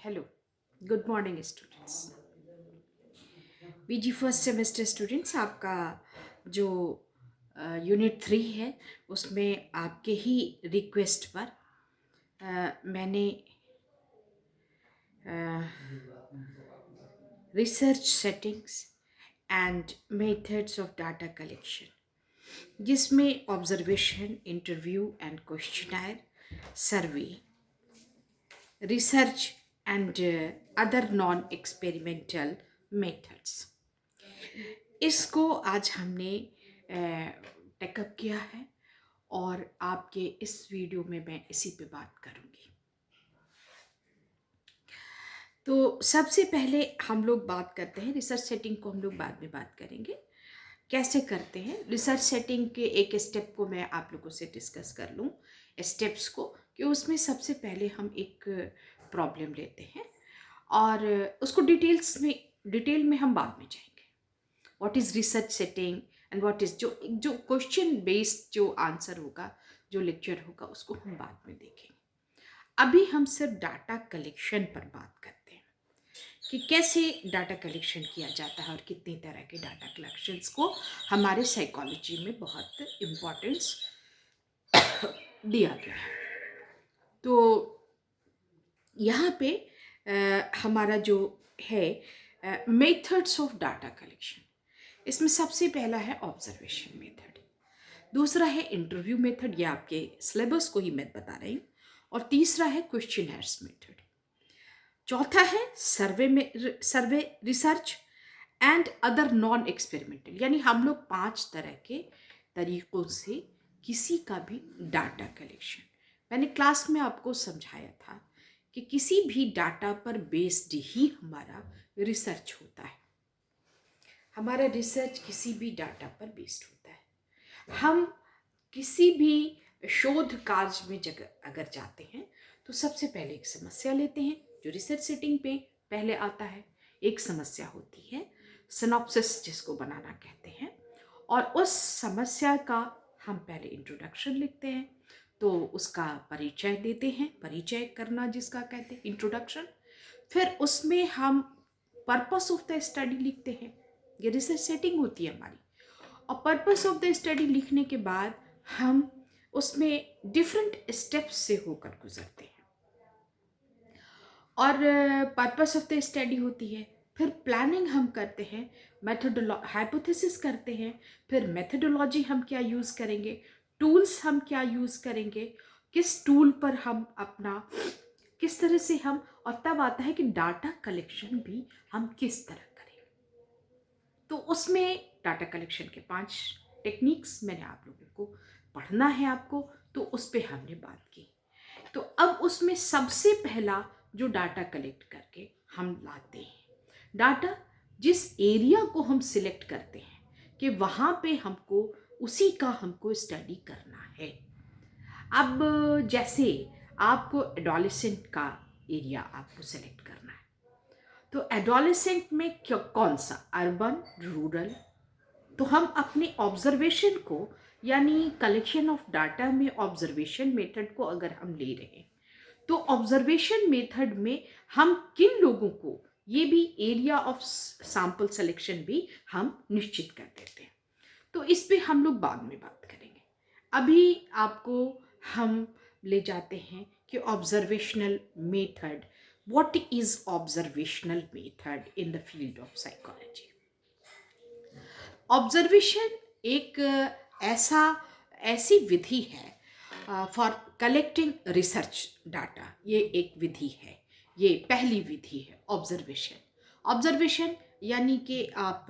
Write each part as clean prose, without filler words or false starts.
Hello, good morning students. PG first semester students, आपका जो unit 3 है उसमें आपके ही रिक्वेस्ट पर मैंने research settings and methods of data collection, जिसमें observation, interview and questionnaire, survey, research and other non experimental methods, इसको आज हमने टेकअप किया है और आपके इस वीडियो में मैं इसी पे बात करूँगी। तो सबसे पहले हम लोग बात करते हैं रिसर्च सेटिंग को, हम लोग बाद में बात करेंगे कैसे करते हैं रिसर्च सेटिंग के। एक स्टेप को मैं आप लोगों से डिस्कस कर लूँ, स्टेप्स को, कि उसमें सबसे पहले हम एक प्रॉब्लम लेते हैं और उसको डिटेल में हम बाद में जाएंगे। What is research setting and what is जो क्वेश्चन बेस्ड जो आंसर होगा, जो लेक्चर होगा, उसको हम बाद में देखेंगे। अभी हम सिर्फ डाटा कलेक्शन पर बात करते हैं कि कैसे डाटा कलेक्शन किया जाता है और कितनी तरह के डाटा कलेक्शंस को हमारे साइकोलॉजी में बहुत इम्पोर्टेंस दिया गया है। तो यहाँ पे हमारा जो है मेथड्स ऑफ डाटा कलेक्शन, इसमें सबसे पहला है ऑब्जर्वेशन मेथड, दूसरा है इंटरव्यू मेथड, ये आपके सिलेबस को ही मैं बता रही हूँ, और तीसरा है क्वेश्चनर्स मेथड, चौथा है सर्वे research and other non experimental. यानी हम लोग 5 तरह के तरीकों से किसी का भी डाटा कलेक्शन, मैंने क्लास में आपको समझाया था कि किसी भी डाटा पर बेस्ड ही हमारा रिसर्च होता है। हमारा रिसर्च किसी भी डाटा पर बेस्ड होता है। हम किसी भी शोध कार्य में जगह अगर जाते हैं तो सबसे पहले एक समस्या लेते हैं, जो रिसर्च सेटिंग पे पहले आता है। एक समस्या होती है सिनॉप्सिस, जिसको बनाना कहते हैं, और उस समस्या का हम पहले इंट्रोडक्शन लिखते हैं, तो उसका परिचय देते हैं, परिचय करना जिसका कहते हैं इंट्रोडक्शन। फिर उसमें हम पर्पस ऑफ द स्टडी लिखते हैं, ये रिसर्च सेटिंग होती है हमारी। और पर्पस ऑफ द स्टडी लिखने के बाद हम उसमें डिफरेंट स्टेप्स से होकर गुजरते हैं और पर्पस ऑफ द स्टडी होती है। फिर प्लानिंग हम करते हैं, हाइपोथेसिस करते हैं, फिर मेथडोलॉजी हम क्या यूज़ करेंगे, टूल्स हम क्या यूज़ करेंगे, किस टूल पर हम अपना किस तरह से हम, और तब आता है कि डाटा कलेक्शन भी हम किस तरह करें। तो उसमें डाटा कलेक्शन के 5 टेक्निक्स मैंने आप लोगों को पढ़ना है आपको, तो उस पर हमने बात की। तो अब उसमें सबसे पहला जो डाटा कलेक्ट करके हम लाते हैं, डाटा जिस एरिया को हम सिलेक्ट करते हैं कि वहाँ पे हमको उसी का हमको स्टडी करना है। अब जैसे आपको एडोलेसेंट का एरिया आपको सेलेक्ट करना है, तो एडोलेसेंट में कौन सा, अर्बन, रूरल, तो हम अपने ऑब्जर्वेशन को, यानी कलेक्शन ऑफ डाटा में ऑब्जर्वेशन मेथड को अगर हम ले रहे हैं, तो ऑब्जर्वेशन मेथड में हम किन लोगों को, ये भी एरिया ऑफ सैंपल सिलेक्शन भी हम निश्चित कर देते हैं। तो इस पे हम लोग बाद में बात करेंगे। अभी आपको हम ले जाते हैं कि observational method, what is observational method in the field of psychology. Observation एक ऐसी विधि है फॉर कलेक्टिंग रिसर्च डाटा, ये एक विधि है, ये पहली विधि है ऑब्जर्वेशन। ऑब्जर्वेशन यानी कि आप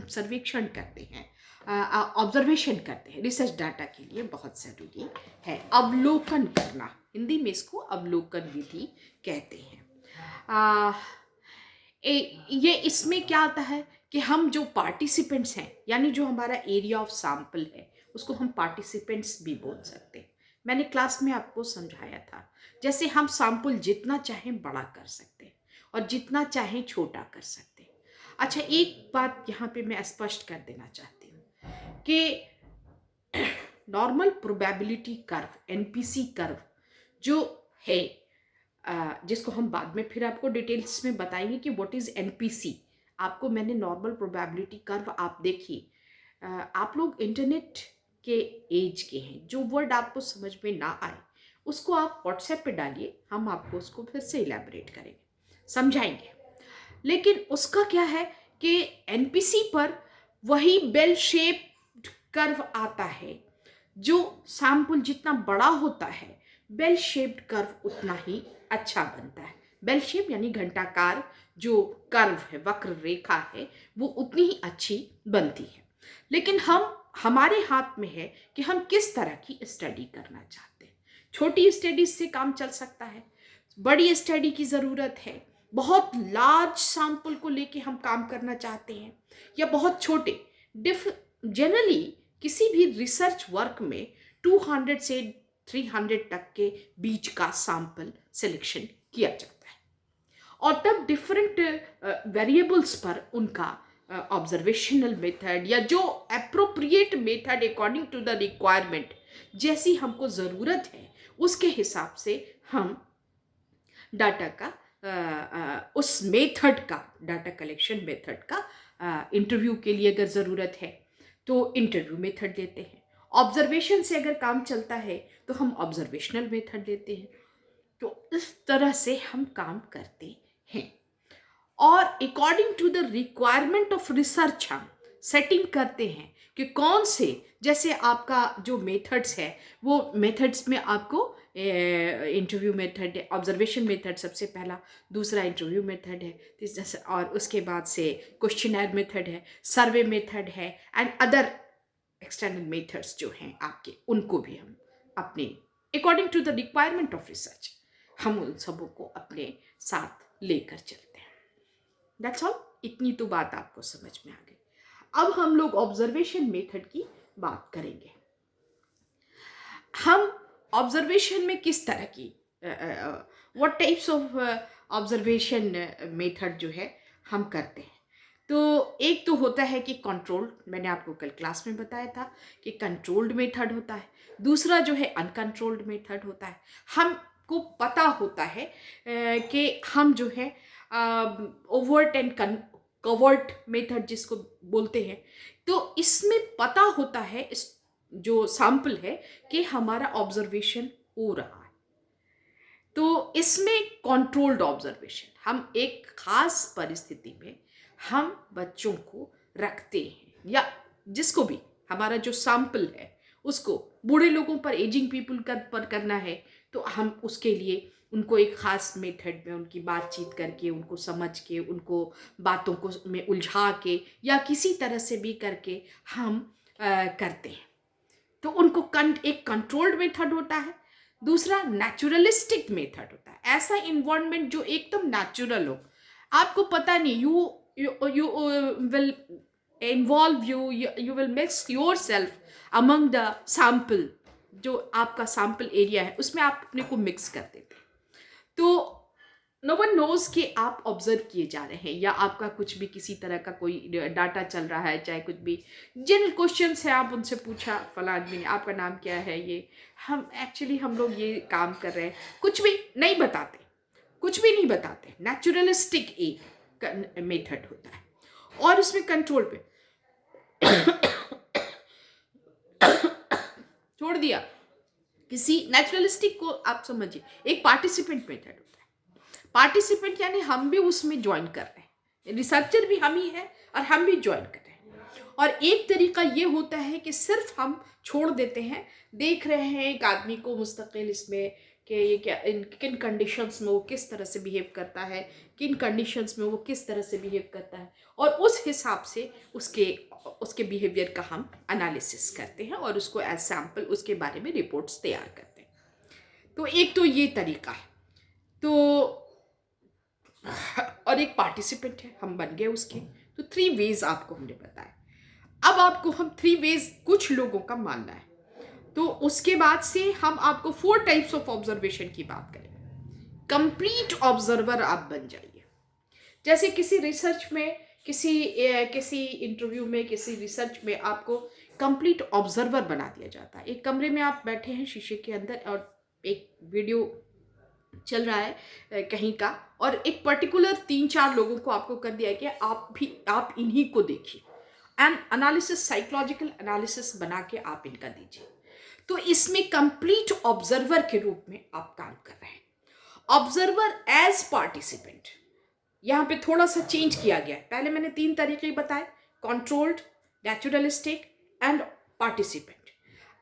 सर्वेक्षण करते हैं, ऑब्जर्वेशन करते हैं, रिसर्च डाटा के लिए बहुत ज़रूरी है अवलोकन करना, हिंदी में इसको अवलोकन विधि कहते हैं। आ, ये इसमें क्या आता है कि हम जो पार्टिसिपेंट्स हैं, यानी जो हमारा एरिया ऑफ सैंपल है, उसको हम पार्टिसिपेंट्स भी बोल सकते हैं। मैंने क्लास में आपको समझाया था, जैसे हम सैंपल जितना चाहें बड़ा कर सकते हैं और जितना चाहें छोटा कर सकते हैं। अच्छा, एक बात यहाँ पे मैं स्पष्ट कर देना चाहती हूँ कि normal probability curve, NPC curve, जो है, जिसको हम बाद में फिर आपको डिटेल्स में बताएंगे कि व्हाट इज़ एनपीसी। आपको मैंने नॉर्मल प्रोबेबिलिटी कर्व आप देखिए। आप लोग इंटरनेट के एज के हैं, जो वर्ड आपको समझ में ना आए उसको आप व्हाट्सएप पे डालिए, हम आपको उसको फिर से इलेबोरेट करेंगे, समझाएंगे। लेकिन उसका क्या है कि एनपीसी पर वही बेल शेप कर्व आता है। जो सैंपल जितना बड़ा होता है, बेल शेप्ड कर्व उतना ही अच्छा बनता है। बेल शेप यानी घंटाकार जो कर्व है, वक्र रेखा है, वो उतनी ही अच्छी बनती है। लेकिन हमारे हाथ में है कि हम किस तरह की स्टडी करना चाहते हैं। छोटी स्टडी से काम चल सकता है, बड़ी स्टडी की ज़रूरत है, बहुत लार्ज सैंपल को लेके हम काम करना चाहते हैं, या बहुत छोटे। जनरली किसी भी रिसर्च वर्क में 200 से 300 तक के बीच का सैंपल सिलेक्शन किया जाता है, और तब डिफरेंट वेरिएबल्स पर उनका ऑब्जर्वेशनल मेथड या जो appropriate method according to the requirement, जैसी हमको ज़रूरत है उसके हिसाब से हम डाटा का उस मेथड का, डाटा कलेक्शन मेथड का, इंटरव्यू के लिए अगर ज़रूरत है तो इंटरव्यू मेथड देते हैं। ऑब्जर्वेशन से अगर काम चलता है तो हम ऑब्जर्वेशनल मेथड देते हैं। तो इस तरह से हम काम करते हैं, और according to the requirement of research हम सेटिंग करते हैं कि कौन से, जैसे आपका जो मेथड्स है वो मेथड्स में आपको इंटरव्यू मेथड है, ऑब्जर्वेशन मेथड सबसे पहला, दूसरा इंटरव्यू मेथड है, तीसरा, और उसके बाद से क्वेश्चनर मेथड है, सर्वे मेथड है, एंड अदर एक्सटर्नल मेथड्स जो हैं आपके, उनको भी हम अपने according to the requirement of research हम उन सबों को अपने साथ लेकर चलते हैं। That's all. इतनी तो बात आपको समझ में आ गई। अब हम लोग ऑब्जर्वेशन मेथड की बात करेंगे। हम ऑब्जर्वेशन में किस तरह की, what types of observation method जो है हम करते हैं। तो एक तो होता है कि कंट्रोल्ड, मैंने आपको कल क्लास में बताया था कि कंट्रोल्ड मेथड होता है। दूसरा जो है अनकंट्रोल्ड मेथड होता है। हमको पता होता है कि हम जो है ओवर्ट एंड कवर्ट मेथड जिसको बोलते हैं, तो इसमें पता होता है इस जो सैंपल है कि हमारा ऑब्जर्वेशन हो रहा है। तो इसमें कंट्रोल्ड ऑब्जर्वेशन, हम एक खास परिस्थिति में हम बच्चों को रखते हैं, या जिसको भी हमारा जो सैंपल है उसको बूढ़े लोगों पर, एजिंग पीपल पर करना है, तो हम उसके लिए उनको एक खास मेथड में उनकी बातचीत करके, उनको समझ के, उनको बातों को में उलझा के या किसी तरह से भी करके हम करते हैं। तो उनको एक कंट्रोल्ड मेथड होता है, दूसरा नेचुरलिस्टिक मेथड होता है। ऐसा इन्वायरमेंट जो एकदम नेचुरल हो, आपको पता नहीं, you will involve, you will mix your self among the sample, जो आपका सैंपल एरिया है उसमें आप अपने को मिक्स कर देते हैं। तो नो वन नोज कि आप ऑब्जर्व किए जा रहे हैं, या आपका कुछ भी किसी तरह का कोई डाटा चल रहा है, चाहे कुछ भी जिन क्वेश्चंस है आप उनसे पूछा, फला आदमी ने आपका नाम क्या है, ये हम एक्चुअली हम लोग ये काम कर रहे हैं, कुछ भी नहीं बताते, कुछ भी नहीं बताते। नेचुरलिस्टिक एक मेथड होता है, और उसमें कंट्रोल पे छोड़ दिया। किसी नेचुरलिस्टिक को आप समझिए एक पार्टिसिपेंट मेथड होता है। पार्टिसिपेंट यानी हम भी उसमें ज्वाइन कर रहे हैं, रिसर्चर भी हम ही हैं और हम भी ज्वाइन कर रहे हैं। और एक तरीका ये होता है कि सिर्फ हम छोड़ देते हैं, देख रहे हैं एक आदमी को मुस्तकिल इसमें कि ये क्या, किन कंडीशंस में वो किस तरह से बिहेव करता है, किन कंडीशंस में वो किस तरह से बिहेव करता है, और उस हिसाब से उसके बिहेवियर का हम एनालिसिस करते हैं और उसको एज सैम्पल उसके बारे में रिपोर्ट्स तैयार करते हैं। तो एक तो ये तरीका है। तो और एक पार्टिसिपेंट है, हम बन गए उसके। तो 3 वेज आपको हमने बताया। अब आपको हम 3 वेज कुछ लोगों का मानना है, तो उसके बाद से हम आपको 4 टाइप्स ऑफ ऑब्जर्वेशन की बात करेंगे। कंप्लीट ऑब्जर्वर आप बन जाइए। जैसे किसी रिसर्च में, किसी इंटरव्यू में, किसी रिसर्च में आपको कंप्लीट ऑब्जर्वर बना दिया जाता है। एक कमरे में आप बैठे हैं शीशे के अंदर और एक वीडियो चल रहा है कहीं का, और एक पर्टिकुलर 3-4 लोगों को आपको कर दिया है कि आप इन्हीं को देखिए, एंड एनालिसिस, साइकोलॉजिकल एनालिसिस बना के आप इनका दीजिए। तो इसमें कंप्लीट ऑब्जर्वर के रूप में आप काम कर रहे हैं। ऑब्जर्वर एज पार्टिसिपेंट, यहाँ पे थोड़ा सा चेंज किया गया है। पहले मैंने 3 तरीके बताए, कंट्रोल्ड, नेचुरलिस्टिक एंड पार्टिसिपेंट।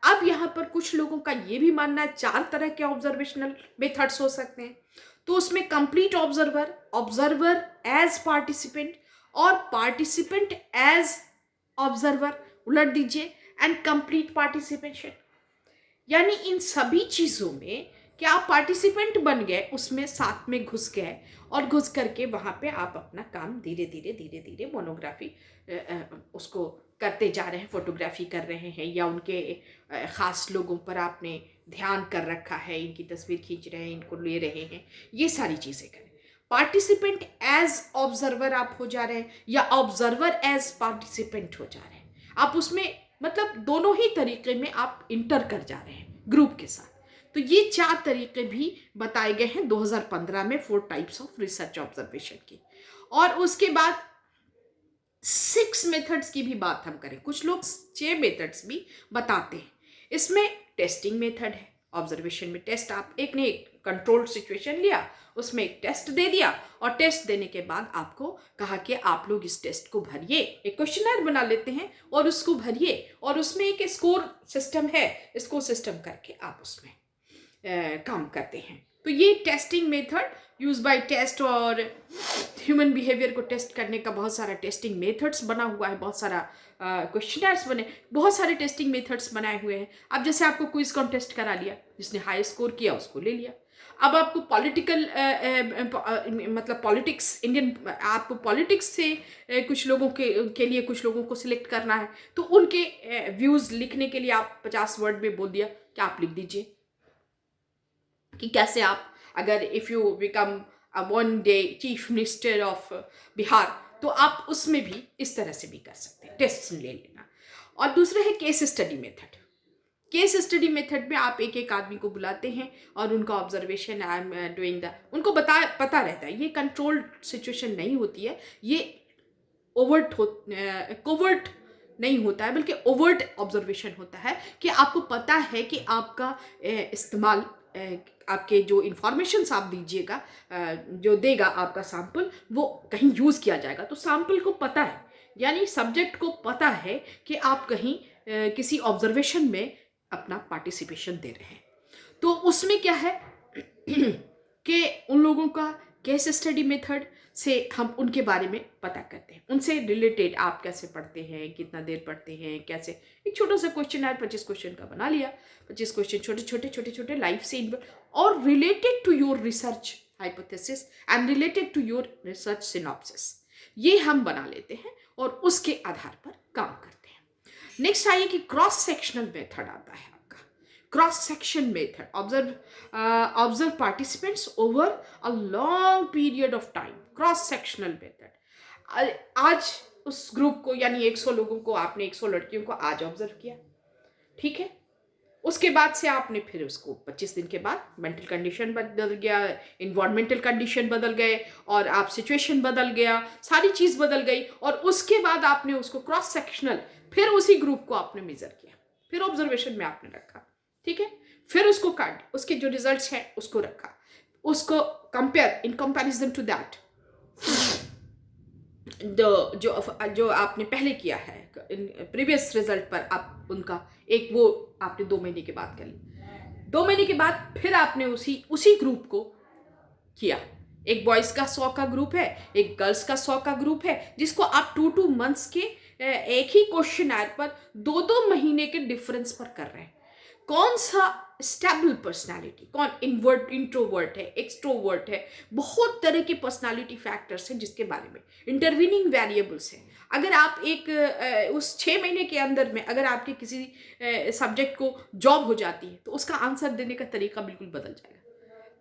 अब यहाँ पर कुछ लोगों का ये भी मानना है 4 तरह के ऑब्जर्वेशनल मेथड्स हो सकते हैं। तो उसमें complete observer, observer as participant और पार्टिसिपेंट एज ऑब्जर्वर उलट दीजिए, एंड कंप्लीट पार्टिसिपेशन। यानी इन सभी चीज़ों में कि आप पार्टिसिपेंट बन गए, उसमें साथ में घुस गए, और घुस करके वहाँ पे आप अपना काम धीरे धीरे धीरे धीरे मोनोग्राफी उसको करते जा रहे हैं, फोटोग्राफी कर रहे हैं, या उनके ख़ास लोगों पर आपने ध्यान कर रखा है, इनकी तस्वीर खींच रहे हैं, इनको ले रहे हैं, ये सारी चीज़ें करें। पार्टिसिपेंट एज ऑब्जर्वर आप हो जा रहे हैं, या ऑब्जर्वर एज पार्टिसिपेंट हो जा रहे हैं। आप उसमें मतलब दोनों ही तरीके में आप इंटर कर जा रहे हैं ग्रुप के साथ। तो ये 4 तरीके भी बताए गए हैं 2015 में, 4 टाइप्स ऑफ रिसर्च ऑब्जर्वेशन की। और उसके बाद 6 मेथड्स की भी बात हम करें। कुछ लोग 6 मेथड्स भी बताते हैं। इसमें टेस्टिंग मेथड है, ऑब्जर्वेशन में टेस्ट, आप एक ने एक कंट्रोल्ड सिचुएशन लिया, उसमें एक टेस्ट दे दिया, और टेस्ट देने के बाद आपको कहा कि आप लोग इस टेस्ट को भरिए, एक क्वेश्चनर बना लेते हैं और उसको भरिए, और उसमें एक स्कोर सिस्टम है, स्कोर सिस्टम करके आप उसमें काम करते हैं। तो ये testing method use by test, और ह्यूमन बिहेवियर को टेस्ट करने का बहुत सारा टेस्टिंग मेथड्स बना हुआ है, बहुत सारा क्वेश्चनर्स बने, बहुत सारे टेस्टिंग मेथड्स बनाए हुए हैं। अब जैसे आपको क्विज कॉन्टेस्ट करा लिया, जिसने हाई स्कोर किया उसको ले लिया। अब आपको पॉलिटिकल मतलब पॉलिटिक्स, इंडियन, आपको पॉलिटिक्स से कुछ लोगों के लिए कुछ लोगों को सिलेक्ट करना है, तो उनके व्यूज़ लिखने के लिए आप 50 वर्ड में बोल दिया कि आप लिख दीजिए कि कैसे आप, अगर if you become one day chief minister of Bihar, तो आप उसमें भी इस तरह से भी कर सकते हैं, टेस्ट ले लेना। और दूसरा है case study method. Case study method में आप एक एक आदमी को बुलाते हैं और उनका observation, I am doing the, उनको पता रहता है। ये कंट्रोल्ड सिचुएशन नहीं होती है, ये कोवर्ट नहीं होता है, बल्कि ओवर्ट ऑब्जर्वेशन होता है कि आपको पता है कि आपका इस्तेमाल, आपके जो इंफॉर्मेशंस आप दीजिएगा, जो देगा आपका सैंपल, वो कहीं यूज़ किया जाएगा। तो सैंपल को पता है, यानी सब्जेक्ट को पता है कि आप कहीं किसी ऑब्जर्वेशन में अपना पार्टिसिपेशन दे रहे हैं। तो उसमें क्या है कि उन लोगों का केस स्टडी मेथड से हम उनके बारे में पता करते हैं, उनसे रिलेटेड आप कैसे पढ़ते हैं, कितना देर पढ़ते हैं, कैसे, एक छोटा सा क्वेश्चन है, 25 क्वेश्चन का बना लिया, 25 क्वेश्चन छोटे छोटे लाइफ से, और related to your research hypothesis and related to your research synopsis, ये हम बना लेते हैं और उसके आधार पर काम करते हैं। नेक्स्ट आइए कि क्रॉस सेक्शनल मेथड आता है। Cross section method, observe participants over a long period of time, cross sectional method. आज उस ग्रुप को, यानी 100 लोगों को, आपने 100 लड़कियों को आज ऑब्जर्व किया, ठीक है। उसके बाद से आपने फिर उसको 25 दिन के बाद मेंटल कंडीशन बदल गया, इन्वायरमेंटल कंडीशन बदल गए, और आप सिचुएशन बदल गया, सारी चीज़ बदल गई, और उसके बाद आपने उसको क्रॉस सेक्शनल, फिर उसी ग्रुप को आपने मेजर किया, फिर ऑब्जर्वेशन में आपने रखा, ठीक है। फिर उसको काट, उसके जो रिजल्ट्स हैं उसको रखा, उसको compare, in comparison to that जो आपने पहले किया है प्रीवियस रिजल्ट पर, आप उनका एक वो आपने 2 महीने के बाद कर ली। 2 महीने के बाद फिर आपने उसी ग्रुप को किया। एक बॉयज़ का 100 का ग्रुप है, एक गर्ल्स का 100 का ग्रुप है, जिसको आप 2 मंथ्स के एक ही क्वेश्चनर पर 2 महीने के डिफरेंस पर कर रहे हैं। कौन सा स्टेबल पर्सनालिटी, कौन इंट्रोवर्ट है, एक्सट्रोवर्ट है, बहुत तरह के पर्सनालिटी फैक्टर्स हैं जिसके बारे में, इंटरवीनिंग वेरिएबल्स हैं। अगर आप उस 6 महीने के अंदर में अगर आपके किसी सब्जेक्ट को जॉब हो जाती है, तो उसका आंसर देने का तरीका बिल्कुल बदल जाएगा।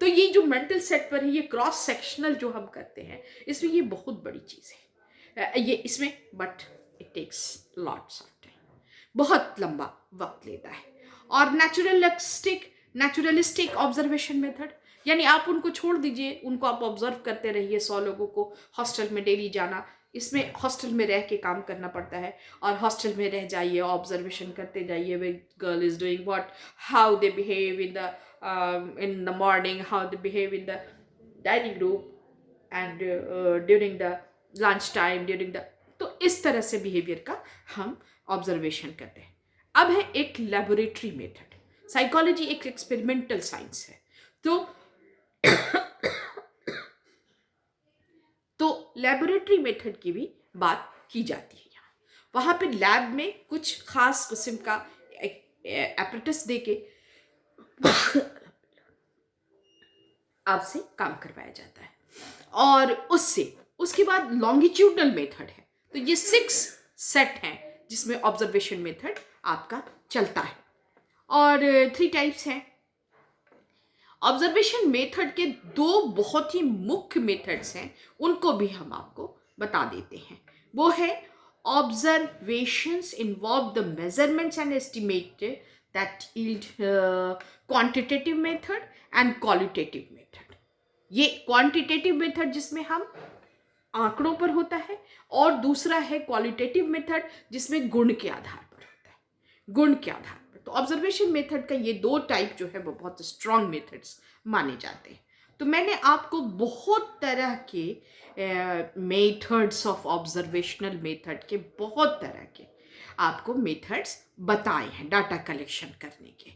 तो ये जो मेंटल सेट पर है, ये क्रॉस सेक्शनल जो हम करते हैं, इसमें ये बहुत बड़ी चीज़ है। ये इसमें but it takes lots of time, बहुत लंबा वक्त लेता है। और नेचुरलिस्टिक नेचुरलिस्टिक ऑब्जर्वेशन मेथड, यानी आप उनको छोड़ दीजिए, उनको आप ऑब्जर्व करते रहिए। 100 लोगों को हॉस्टल में डेली जाना, इसमें हॉस्टल में रह के काम करना पड़ता है, और हॉस्टल में रह जाइए, ऑब्जर्वेशन करते जाइए, वे girl is doing what, how they behave in the morning, how they behave in the dining room, and during the lunch time, during the, तो इस तरह से बिहेवियर का हम ऑब्जर्वेशन करते हैं। अब है एक लेबोरेटरी मेथड। साइकोलॉजी एक एक्सपेरिमेंटल साइंस है, तो लेबोरेटरी मेथड की भी बात की जाती है यहाँ। वहाँ पे लैब में कुछ खास किस्म का एपरेटस देके आपसे काम करवाया जाता है, और उसके बाद लॉन्गिट्यूडनल मेथड है। तो ये 6 सेट हैं जिसमें ऑब्जर्वेशन मेथड आपका चलता है, और 3 टाइप्स हैं। ऑब्जर्वेशन मेथड के 2 बहुत ही मुख्य मेथड्स हैं, उनको भी हम आपको बता देते हैं। वो है observations involve the measurements and estimate that yield quantitative method and qualitative method. ये क्वांटिटेटिव मेथड जिसमें हम आंकड़ों पर होता है, और दूसरा है क्वालिटेटिव मेथड जिसमें गुण के आधार पर होता है, गुण के आधार पर। तो ऑब्जर्वेशन मेथड का ये 2 टाइप जो है वो बहुत स्ट्रॉन्ग मेथड्स माने जाते हैं। तो मैंने आपको बहुत तरह के मेथड्स ऑफ ऑब्जर्वेशनल मेथड के, बहुत तरह के आपको मेथड्स बताए हैं डाटा कलेक्शन करने के।